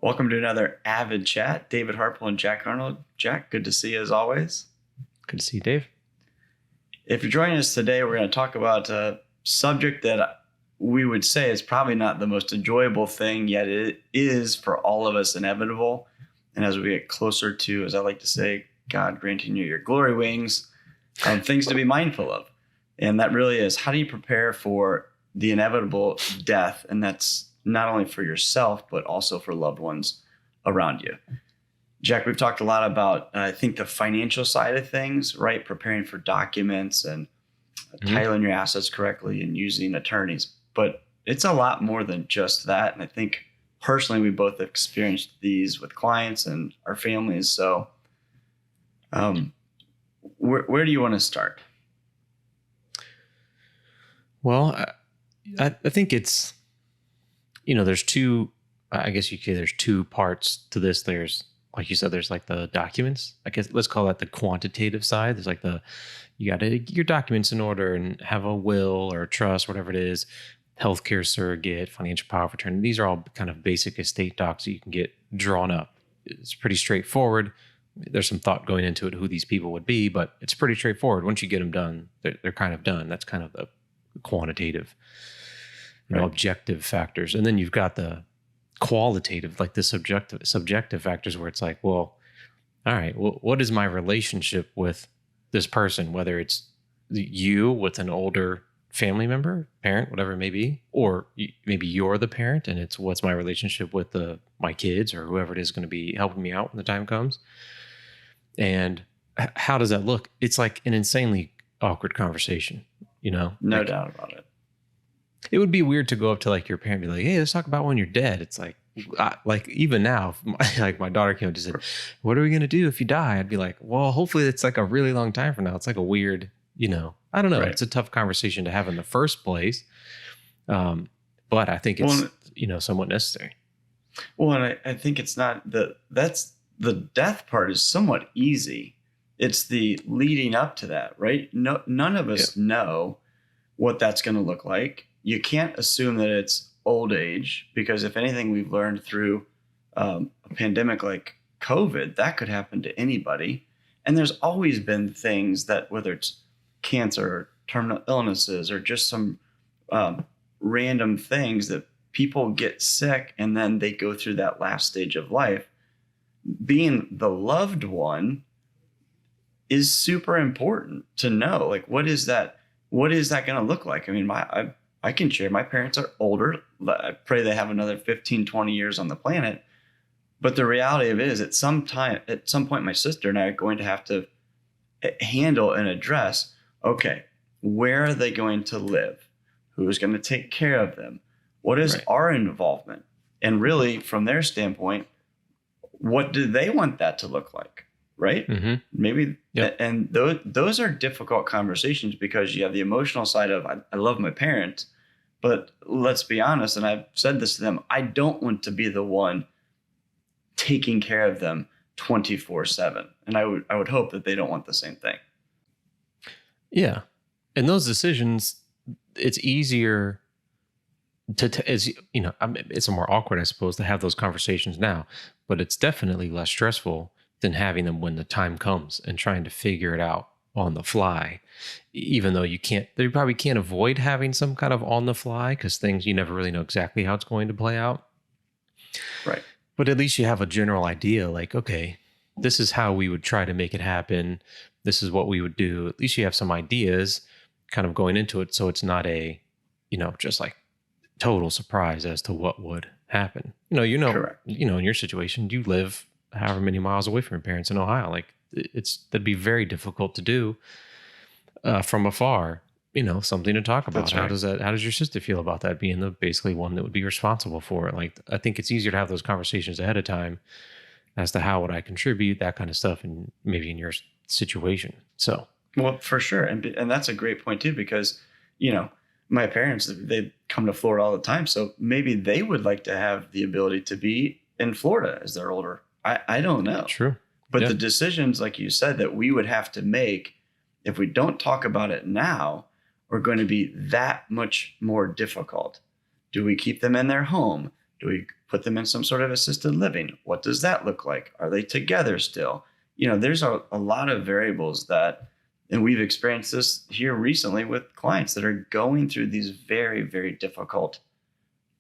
Welcome to another AVID chat. David Harple and Jack Arnold. Jack, good to see you as always. Good to see you, Dave. If you're joining us today, we're going to talk about a subject that we would say is probably not the most enjoyable thing, yet it is for all of us inevitable. And as we get closer to, as I like to say, God granting you your glory wings, things to be mindful of. And that really is, how do you prepare for the inevitable death? And that's not only for yourself, but also for loved ones around you. Jack, we've talked a lot about, I think, the financial side of things, right? Preparing for documents and titling your assets correctly and using attorneys. But it's a lot more than just that. And I think personally, we both experienced these with clients and our families. So where do you want to start? Well, I think it's, there's two, I guess you could say there's two parts to this. There's, like you said, there's like the documents. I guess let's call that the quantitative side. There's like you got to get your documents in order and have a will or a trust, whatever it is, healthcare surrogate, financial power of attorney. These are all kind of basic estate docs that you can get drawn up. It's pretty straightforward. There's some thought going into it, who these people would be, but it's pretty straightforward. Once you get them done, they're kind of done. That's kind of the quantitative, objective factors. And then you've got the qualitative, like the subjective factors, where it's like, well, all right, well, what is my relationship with this person, whether it's you with an older family member, parent, whatever it may be, or maybe you're the parent and it's what's my relationship with my kids or whoever it is going to be helping me out when the time comes. And how does that look? It's like an insanely awkward conversation, No doubt about it. It would be weird to go up to like your parent and be like, hey, let's talk about when you're dead. It's like, even now, like my daughter came up and said, what are we going to do if you die? I'd be like, well, hopefully it's like a really long time from now. It's like a weird, I don't know. Right. It's a tough conversation to have in the first place. But I think it's, somewhat necessary. Well, and I think it's not that's the death part is somewhat easy. It's the leading up to that, right? No, none of us know what that's going to look like. You can't assume that it's old age, because if anything we've learned through a pandemic like COVID, that could happen to anybody. And there's always been things that, whether it's cancer or terminal illnesses or just some random things, that people get sick and then they go through that last stage of life. Being the loved one is super important to know. Like, what is that going to look like? I mean, I can share, my parents are older. I pray they have another 15, 20 years on the planet. But the reality of it is, at some point, my sister and I are going to have to handle and address, okay, where are they going to live? Who's going to take care of them? What is our involvement? And really, from their standpoint, what do they want that to look like? Right? Mm-hmm. Maybe. Yep. And those are difficult conversations, because you have the emotional side of, I love my parents, but let's be honest, and I've said this to them, I don't want to be the one taking care of them 24/7. And I would hope that they don't want the same thing. Yeah. And those decisions, it's easier it's more awkward, I suppose, to have those conversations now, but it's definitely less stressful than having them when the time comes and trying to figure it out on the fly. Even though you probably can't avoid having some kind of on the fly, because things, you never really know exactly how it's going to play out. Right. But at least you have a general idea, like, okay, this is how we would try to make it happen. This is what we would do. At least you have some ideas kind of going into it, so it's not just like total surprise as to what would happen. Correct. In your situation, you live however many miles away from your parents in Ohio. Like, that'd be very difficult to do from afar. Something to talk about. How does your sister feel about that, being the basically one that would be responsible for it? Like, I think it's easier to have those conversations ahead of time as to how would I contribute, that kind of stuff, and maybe in your situation. So, well, for sure. And that's a great point too, because, my parents, they come to Florida all the time. So maybe they would like to have the ability to be in Florida as they're older. I don't know. True. But the decisions, like you said, that we would have to make, if we don't talk about it now, are going to be that much more difficult. Do we keep them in their home? Do we put them in some sort of assisted living? What does that look like? Are they together still? There's a lot of variables that, and we've experienced this here recently with clients that are going through these very, very difficult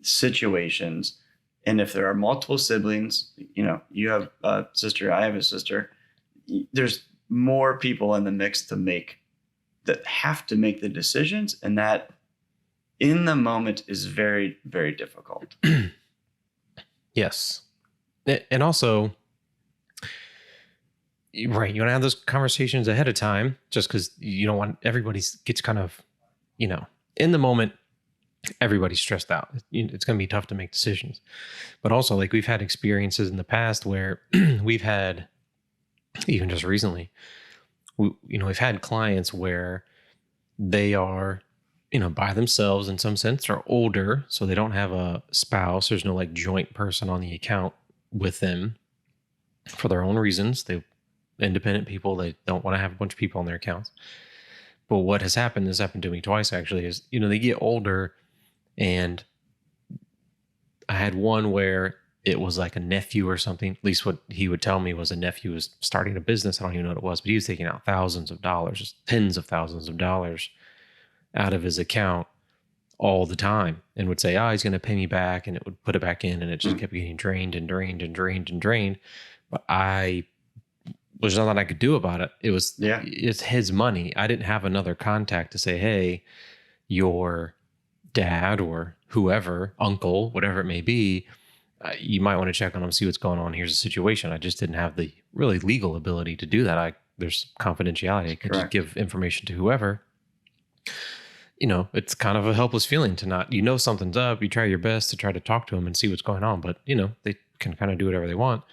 situations. And if there are multiple siblings, you have a sister, I have a sister, there's more people in the mix that have to make the decisions. And that in the moment is very, very difficult. Yes. And also, right, you want to have those conversations ahead of time, just because you don't want everybody gets kind of, in the moment, everybody's stressed out. It's going to be tough to make decisions. But also, like, we've had experiences in the past where we've had, even just recently, we've had clients where they are, by themselves in some sense. They're older, so they don't have a spouse. There's no like joint person on the account with them for their own reasons. They're independent people. They don't want to have a bunch of people on their accounts. But what has happened, this happened to me twice actually, is, they get older, and I had one where it was like a nephew or something. At least what he would tell me was a nephew was starting a business. I don't even know what it was, but he was taking out thousands of dollars, just tens of thousands of dollars out of his account all the time, and would say, he's going to pay me back. And it would put it back in, and it just kept getting drained and drained and drained and drained. But there's nothing I could do about it. It's his money. I didn't have another contact to say, hey, your dad or whoever, uncle, whatever it may be, you might want to check on him, see what's going on. Here's the situation. I just didn't have the really legal ability to do that. There's confidentiality. I could just give information to whoever. It's kind of a helpless feeling to not, something's up. You try your best to try to talk to them and see what's going on, but they can kind of do whatever they want.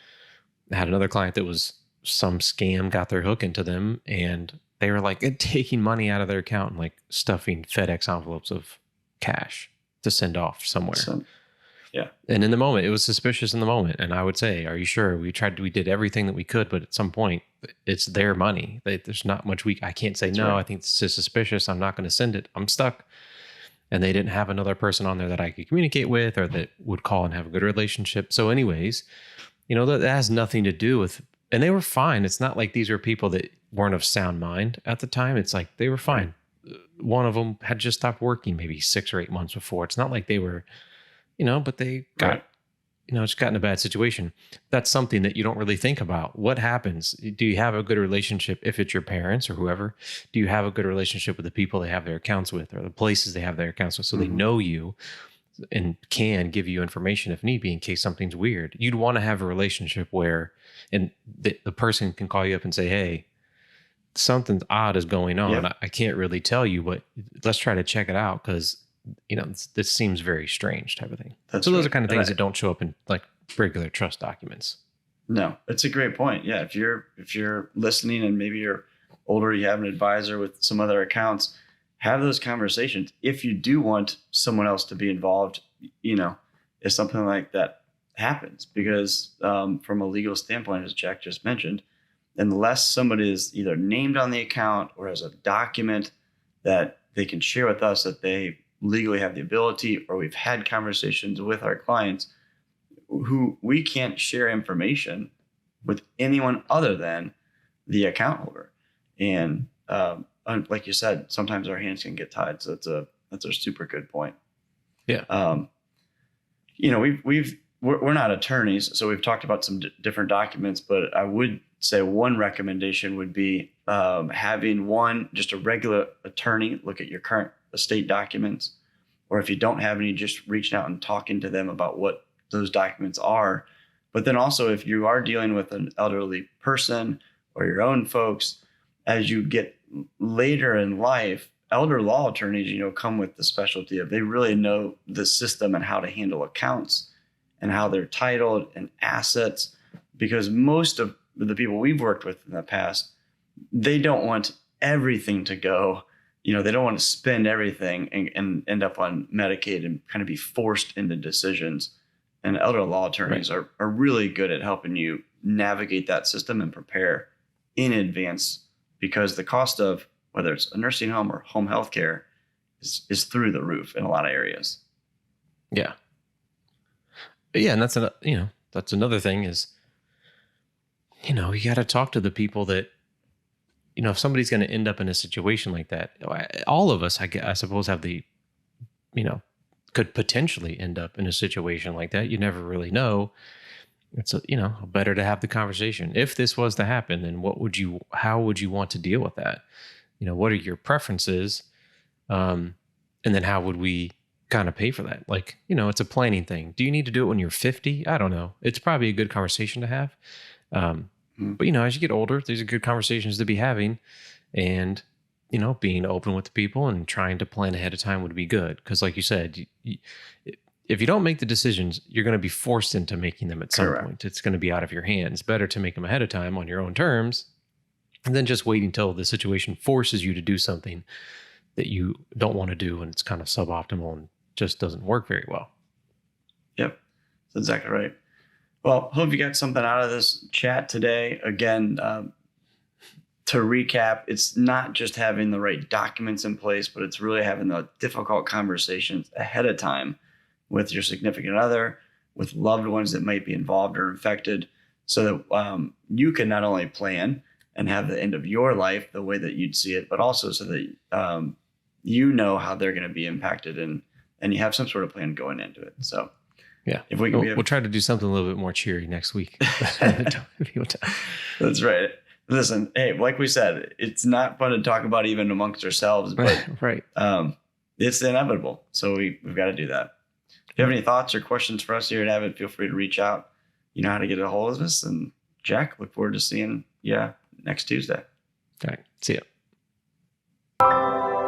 I had another client that was some scam got their hook into them, and they were like taking money out of their account and like stuffing FedEx envelopes of cash to send off somewhere. Yeah. And in the moment, it was suspicious in the moment. And I would say, are you sure? We did everything that we could, but at some point it's their money. There's not much I can't say, no, I think this is suspicious. I'm not going to send it. I'm stuck. And they didn't have another person on there that I could communicate with or that would call and have a good relationship. So anyways, that has nothing to do with, and they were fine. It's not like these were people that weren't of sound mind at the time. It's like they were fine. Right. One of them had just stopped working maybe 6 or 8 months before. It's not like they were, but they got, just got in a bad situation. That's something that you don't really think about. What happens? Do you have a good relationship if it's your parents or whoever? Do you have a good relationship with the people they have their accounts with or the places they have their accounts with, so they know you and can give you information if need be in case something's weird? You'd want to have a relationship where the person can call you up and say, hey, something odd is going on. Yep. I can't really tell you, but let's try to check it out because this seems very strange, type of thing. So those are kind of things that don't show up in like regular trust documents. No, it's a great point. Yeah. If you're listening and maybe you're older, you have an advisor with some other accounts, have those conversations. If you do want someone else to be involved, if something like that happens, because from a legal standpoint, as Jack just mentioned, unless somebody is either named on the account or has a document that they can share with us that they legally have the ability, or we've had conversations with our clients who we can't share information with anyone other than the account holder. And like you said, sometimes our hands can get tied. So that's a super good point. Yeah. We're not attorneys, so we've talked about some different documents, but I would say one recommendation would be having just a regular attorney look at your current estate documents, or if you don't have any, just reaching out and talking to them about what those documents are. But then also, if you are dealing with an elderly person or your own folks, as you get later in life, elder law attorneys, come with the specialty of they really know the system and how to handle accounts and how they're titled and assets, because most of the people we've worked with in the past, they don't want everything to go. They don't want to spend everything and end up on Medicaid and kind of be forced into decisions. And elder law attorneys are really good at helping you navigate that system and prepare in advance, because the cost of whether it's a nursing home or home health care is through the roof in a lot of areas. Yeah. Yeah, and that's another thing is, you got to talk to the people that, if somebody's going to end up in a situation like that, all of us, I suppose, have the, could potentially end up in a situation like that. You never really know. It's better to have the conversation. If this was to happen, then how would you want to deal with that? What are your preferences? And then how would we kind of pay for that? Like, it's a planning thing. Do you need to do it when you're 50? I don't know. It's probably a good conversation to have. But as you get older, these are good conversations to be having, and being open with the people and trying to plan ahead of time would be good. Because, like you said, if you don't make the decisions, you're going to be forced into making them at some Correct. point. It's going to be out of your hands. Better to make them ahead of time on your own terms, and then just waiting until the situation forces you to do something that you don't want to do, and it's kind of suboptimal and just doesn't work very well. Yep, that's exactly right. Well, hope you got something out of this chat today. Again, to recap, it's not just having the right documents in place, but it's really having the difficult conversations ahead of time with your significant other, with loved ones that might be involved or infected, so that you can not only plan and have the end of your life the way that you'd see it, but also so that how they're going to be impacted, and you have some sort of plan going into it. So yeah, if we we'll try to do something a little bit more cheery next week. That's right. Listen, hey, like we said, it's not fun to talk about even amongst ourselves, but right. It's inevitable. So we've got to do that. If you have any thoughts or questions for us here at AVID, feel free to reach out. You know how to get a hold of us. And Jack, look forward to seeing you next Tuesday. All right. See ya.